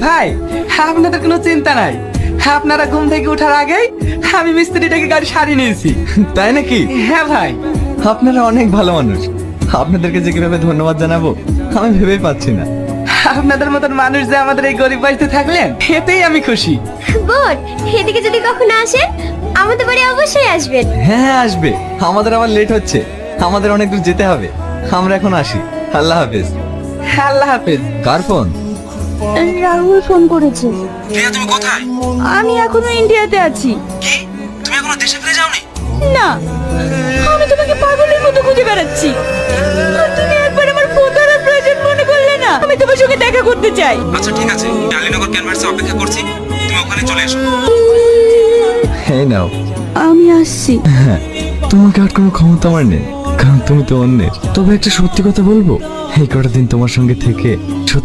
ভাই, আপনাদের কোনো চিন্তা নাই। আপনারা ঘুম থেকে ওঠার আগেই আমি মিস্ত্রিটাকে গাড়ি সারিয়ে নিয়েছি। তাই নাকি? হ্যাঁ ভাই। আপনারা অনেক ভালো মানুষ। আপনাদেরকে যে কিভাবে ধন্যবাদ জানাবো আমি ভেবেই পাচ্ছি না। আপনাদের মতন মানুষ যে আমাদের এই গরিব বাড়িতে থাকলেন, এতেই আমি খুশি। বোন, এদিকে যদি কখনো আসেন আমাদের বাড়ি অবশ্যই আসবেন। হ্যাঁ হ্যাঁ, আসবে। আমাদের আবার লেট হচ্ছে, আমাদের অনেক দূর যেতে হবে। আমরা এখন আসি। আল্লাহ হাফেজ। আল্লাহ হাফেজ। কার ফোন? রাহুল ফোন করেছে। প্রিয়া, তুমি কোথায়? আমি এখনো ইন্ডিয়াতে আছি। কি? তুমি এখনো দেশে ফিরে যাওনি? না, আমি তোমাকে পাগলের মতো খুঁজে বেড়াচ্ছি। আর তুমি একবার আমার ফোন ধরার প্রয়োজন মনে করলে না। আমি তোমার সঙ্গে দেখা করতে চাই। আচ্ছা ঠিক আছে, আলীনগর ক্যানভাসে অপেক্ষা করছি, তুমি ওখানে চলে এসো। এই নাও। আমি আসছি। হ্যাঁ, তোমাকে আর কোনো ক্ষমতা আমার নেই, কারণ তুমি তো অন্যের। তবে একটা সত্যি কথা বলবো, এই কটা দিন তোমার সঙ্গে থেকে সত্যি